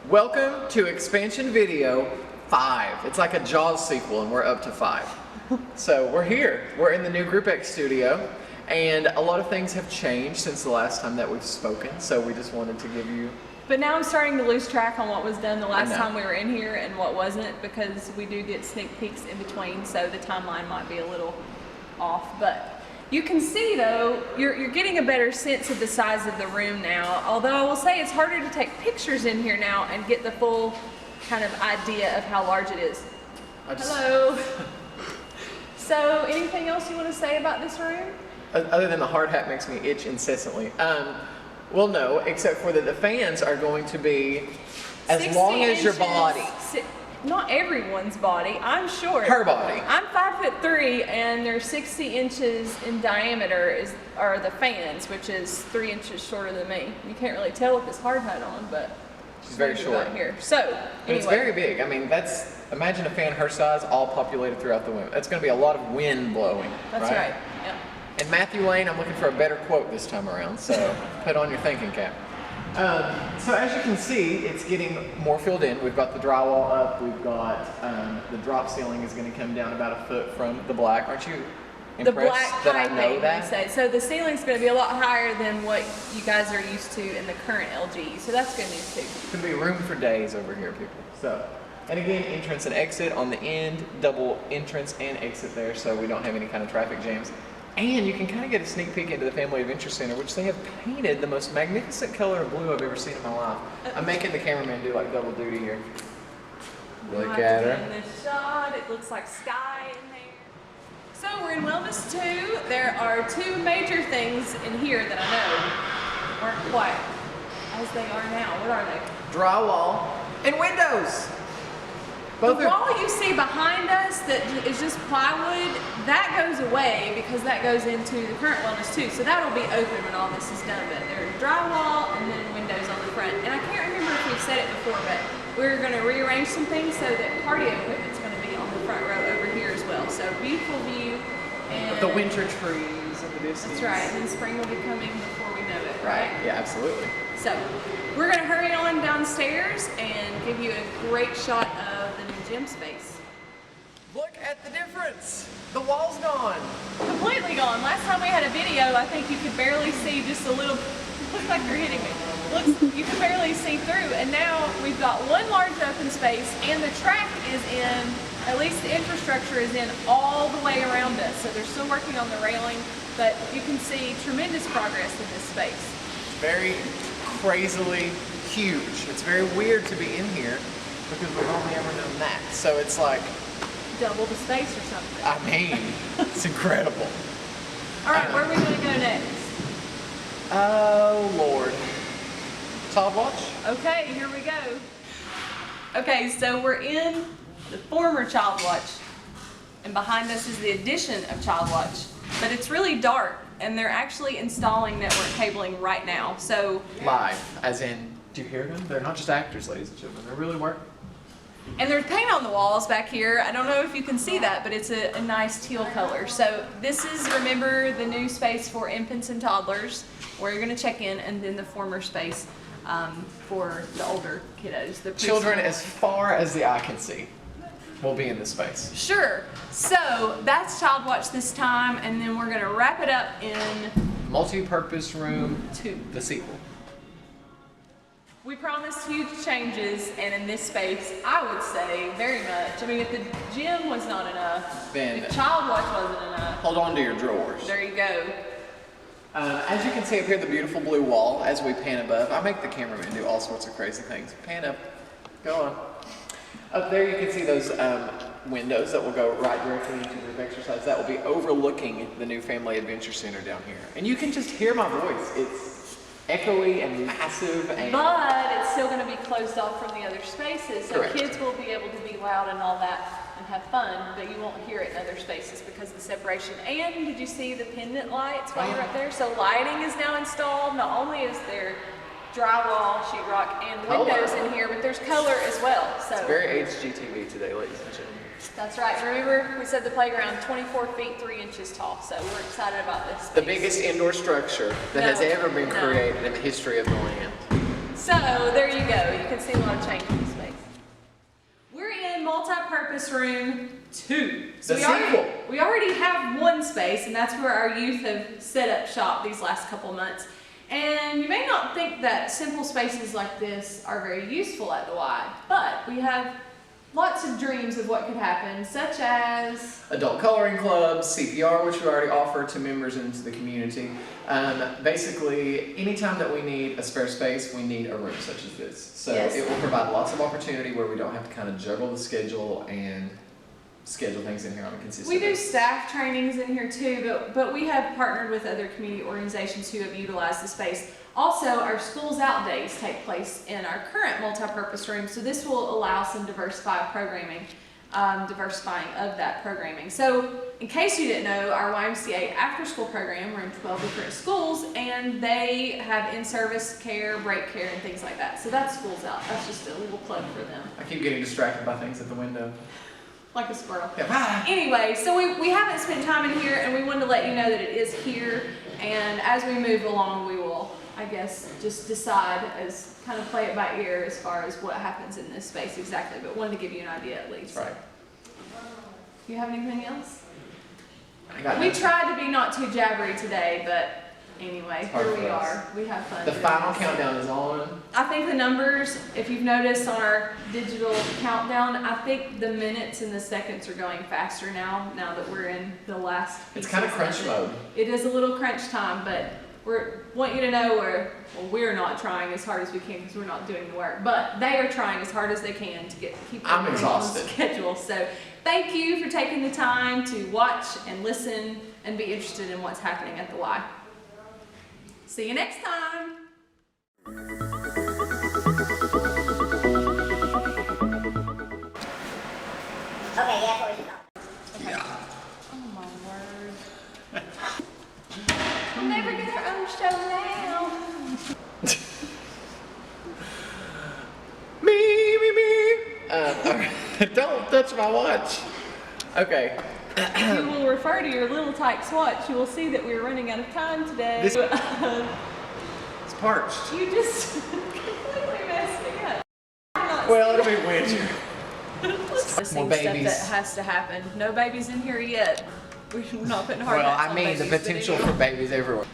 Welcome to expansion video 5. It's like a Jaws sequel and we're up to 5. So we're here. We're in the new Group X studio and a lot of things have changed since the last time that we've spoken. So we just wanted to give you... But now I'm starting to lose track on what was done the last time we were in here and what wasn't, because we do get sneak peeks in between, so the timeline might be a little off. But you can see though, you're getting a better sense of the size of the room now. Although I will say it's harder to take pictures in here now and get the full kind of idea of how large it is. Hello. So anything else you want to say about this room? Other than the hard hat makes me itch incessantly. Well, no, except for that the fans are going to be as long as your body. Not everyone's body, I'm short. Her body. I'm 5'3" and they're 60 inches in diameter are the fans, which is 3 inches shorter than me. You can't really tell with this hard hat on, but she's very short here. So, anyway. It's very big. I mean, imagine a fan her size all populated throughout the room. That's going to be a lot of wind blowing. That's right. Yeah. And Matthew Lane, I'm looking for a better quote this time around, so put on your thinking cap. So as you can see, it's getting more filled in. We've got the drywall up. We've got the drop ceiling is going to come down about a foot from the black. Aren't you impressed the black that I know that? Say. So the ceiling's going to be a lot higher than what you guys are used to in the current LG. So that's good news too. It's going to be room for days over here, people. So, and again, entrance and exit on the end, double entrance and exit there, so we don't have any kind of traffic jams. And you can kind of get a sneak peek into the Family Adventure Center, which they have painted the most magnificent color of blue I've ever seen in my life. I'm making the cameraman do like double duty here. Look at her. In this shot, it looks like sky in there. So we're in Wellness 2. There are two major things in here that I know aren't quite as they are now. What are they? Drywall and windows. The wall you see behind us that is just plywood, that goes away because that goes into the current Wellness 2. So that will be open when all this is done. But there's drywall and then windows on the front. And I can't remember if we've said it before, but we're going to rearrange some things so that cardio equipment's going to be on the front row over here as well. So beautiful view. And the winter trees and the distance. That's right. And then spring will be coming before we know it, right? Yeah, absolutely. So we're going to hurry on downstairs and give you a great shot of the new gym space. Look at the difference. The wall's gone. Completely gone. Last time we had a video, I think you could barely see just a little, looks like you're hitting me. You could barely see through. And now we've got one large open space and the track is in, at least the infrastructure is in all the way around us. So they're still working on the railing, but you can see tremendous progress in this space. Very crazily huge. It's very weird to be in here because we've only ever known that. So it's like double the space or something. I mean, it's incredible. All right, where are we going to go next? Oh Lord. Child Watch? Okay, here we go. Okay, so we're in the former Child Watch, and behind us is the addition of Child Watch, but it's really dark. And they're actually installing network cabling right now. So live, as in, do you hear them? They're not just actors, ladies and gentlemen. They're really working. And there's paint on the walls back here. I don't know if you can see that, but it's a nice teal color. So this is, remember, the new space for infants and toddlers, where you're going to check in, and then the former space for the older kiddos. The children as far as the eye can see will be in this space. Sure. So that's Child Watch this time, and then we're going to wrap it up in multi-purpose room 2, the sequel. We promised huge changes, and in this space, I would say very much. I mean, if the gym was not enough, then if Child Watch wasn't enough, hold on to your drawers. There you go. As you can see up here, the beautiful blue wall. As we pan above, I make the cameraman do all sorts of crazy things. Pan up. Go on. Up there you can see those windows that will go right directly into the exercise. That will be overlooking the new Family Adventure Center down here. And you can just hear my voice. It's echoey and massive. But it's still going to be closed off from the other spaces. So correct. Kids will be able to be loud and all that and have fun, but you won't hear it in other spaces because of the separation. And did you see the pendant lights while you're up there? So lighting is now installed. Not only is there drywall, sheetrock, and windows in here, but there's color as well. So it's very HGTV today, ladies and gentlemen. That's right. Remember, we said the playground 24 feet 3 inches tall, so we're excited about this space. The biggest indoor structure that has ever been created in the history of the land. So there you go. You can see a lot of change in the space. We're in multi-purpose room 2. So The sequel. we already have one space, and that's where our youth have set up shop these last couple months. And you may not think that simple spaces like this are very useful at the Y, but we have lots of dreams of what could happen, such as Adult coloring clubs, CPR, which we already offer to members into the community. Basically, anytime that we need a spare space, we need a room such as this. So Yes. it will provide lots of opportunity where we don't have to kind of juggle the schedule and schedule things in here on a consistent we do basis. staff trainings in here too, but we have partnered with other community organizations who have utilized the space. Also, our Schools Out days take place in our current multi-purpose room, so this will allow some diversifying of that programming. So, in case you didn't know, our YMCA after-school program, we're in 12 different schools, and they have in-service care, break care, and things like that. So that's Schools Out. That's just a little plug for them. I keep getting distracted by things at the window. Like a squirrel. Yeah, bye. Anyway, so we haven't spent time in here, and we wanted to let you know that it is here, and as we move along, we will, I guess, just decide as kind of play it by ear as far as what happens in this space exactly, but wanted to give you an idea at least. That's right. You have anything else? I got We nothing. tried to be not too jabbery today, but anyway, It's hard here for we us. are. We have fun. The doing final this. countdown is on. I think the numbers, if you've noticed on our digital countdown, I think the minutes and the seconds are going faster now that we're in the last. It's kind of crunch pieces mode. It is a little crunch time, but want you to know we're not trying as hard as we can because we're not doing the work, but they are trying as hard as they can to keep I'm everything on exhausted. schedule. So thank you for taking the time to watch and listen and be interested in what's happening at the Y. See you next time. Okay, yeah, for you. Yeah. Oh my word. We'll never get our own show now. Me. All right. Don't touch my watch. Okay. If you will refer to your little Tykes watch, you will see that we're running out of time today. This- It's parched. You just completely messed me up. Well, it'll be winter. This More stuff babies. that has to happen. No babies in here yet. We're not putting hard Well, hats I on mean, the babies, but potential anyway. for babies everywhere.